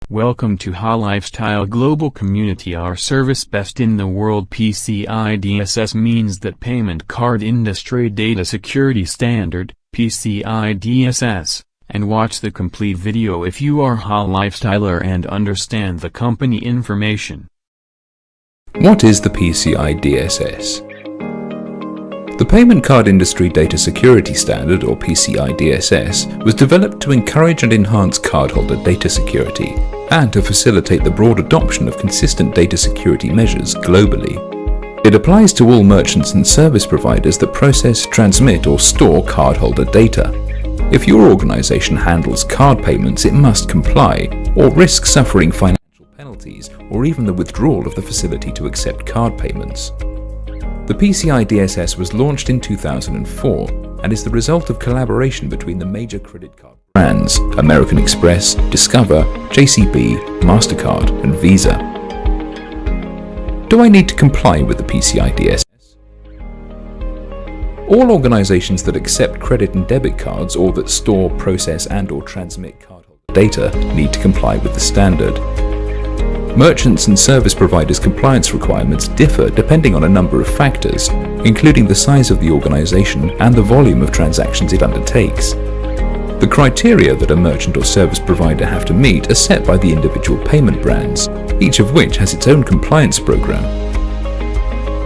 Welcome to Ha Lifestyle Global Community. Our service best in the world. PCI DSS means that Payment Card Industry Data Security Standard, PCI DSS, and watch the complete video if you are Ha Lifestyler and understand the company information. What is the PCI DSS? The Payment Card Industry Data Security Standard, or PCI DSS, was developed to encourage and enhance cardholder data security, and to facilitate the broad adoption of consistent data security measures globally. It applies to all merchants and service providers that process, transmit, or store cardholder data. If your organization handles card payments, it must comply, or risk suffering financial penalties, or even the withdrawal of the facility to accept card payments. The PCI DSS was launched in 2004 and is the result of collaboration between the major credit card brands American Express, Discover, JCB, MasterCard, and Visa. Do I need to comply with the PCI DSS? All organizations that accept credit and debit cards or that store, process, and/or transmit cardholder data need to comply with the standard. Merchants and service providers' compliance requirements differ depending on a number of factors, including the size of the organization and the volume of transactions it undertakes. The criteria that a merchant or service provider have to meet are set by the individual payment brands, each of which has its own compliance program.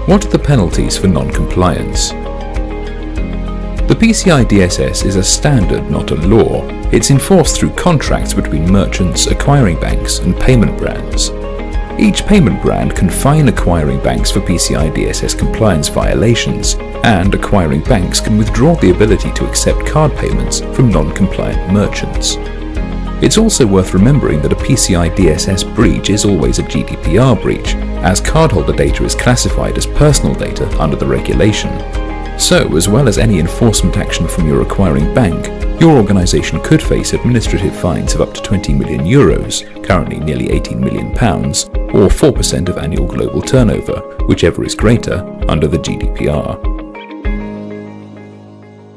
What are the penalties for non-compliance? The PCI DSS is a standard, not a law. It's enforced through contracts between merchants, acquiring banks, and payment brands. Each payment brand can fine acquiring banks for PCI DSS compliance violations, and acquiring banks can withdraw the ability to accept card payments from non-compliant merchants. It's also worth remembering that a PCI DSS breach is always a GDPR breach, as cardholder data is classified as personal data under the regulation. So, as well as any enforcement action from your acquiring bank, your organization could face administrative fines of up to 20 million euros, currently nearly 18 million pounds, or 4% of annual global turnover, whichever is greater, under the GDPR.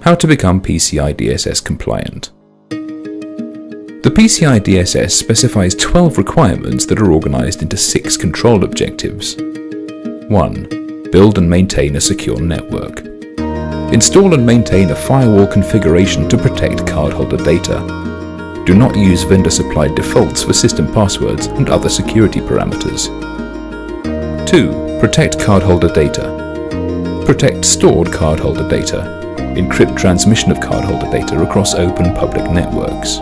How to become PCI DSS compliant? The PCI DSS specifies 12 requirements that are organized into 6 control objectives. 1. Build and maintain a secure network. Install and maintain a firewall configuration to protect cardholder data. Do not use vendor-supplied defaults for system passwords and other security parameters. 2. Protect cardholder data. Protect stored cardholder data. Encrypt transmission of cardholder data across open public networks.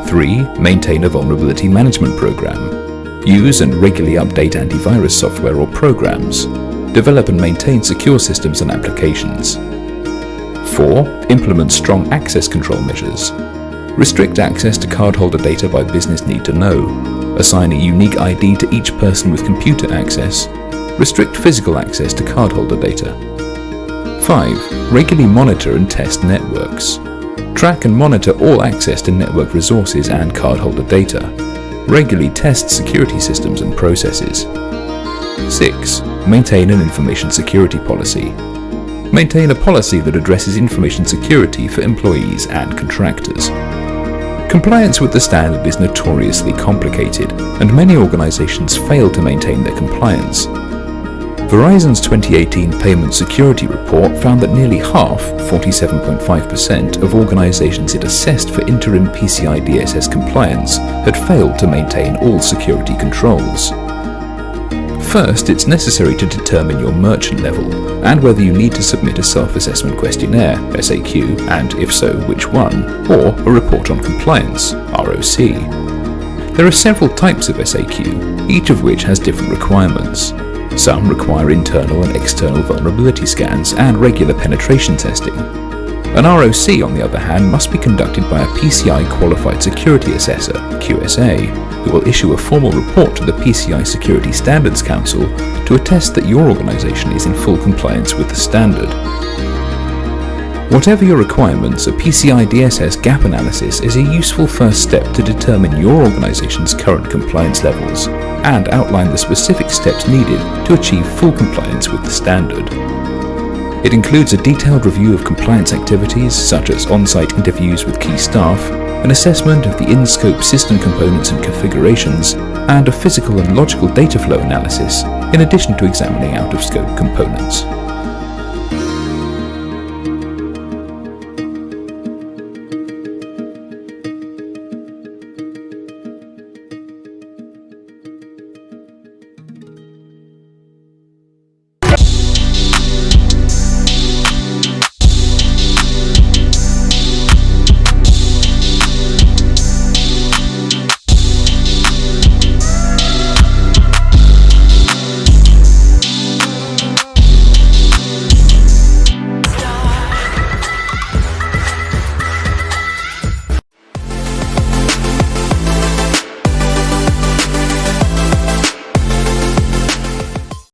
3. Maintain a vulnerability management program. Use and regularly update antivirus software or programs. Develop and maintain secure systems and applications. 4. Implement strong access control measures. Restrict access to cardholder data by business need to know. Assign a unique ID to each person with computer access. Restrict physical access to cardholder data. 5. Regularly monitor and test networks. Track and monitor all access to network resources and cardholder data. Regularly test security systems and processes. 6. Maintain an information security policy. Maintain a policy that addresses information security for employees and contractors. Compliance with the standard is notoriously complicated, and many organizations fail to maintain their compliance. Verizon's 2018 Payment Security Report found that nearly half, 47.5%, of organizations it assessed for interim PCI DSS compliance had failed to maintain all security controls. First, it's necessary to determine your merchant level and whether you need to submit a self-assessment questionnaire, SAQ, and if so, which one, or a report on compliance, ROC. There are several types of SAQ, each of which has different requirements. Some require internal and external vulnerability scans and regular penetration testing. An ROC, on the other hand, must be conducted by a PCI Qualified Security Assessor, QSA, who will issue a formal report to the PCI Security Standards Council to attest that your organization is in full compliance with the standard. Whatever your requirements, a PCI DSS gap analysis is a useful first step to determine your organization's current compliance levels and outline the specific steps needed to achieve full compliance with the standard. It includes a detailed review of compliance activities such as on-site interviews with key staff, an assessment of the in-scope system components and configurations, and a physical and logical data flow analysis, in addition to examining out-of-scope components.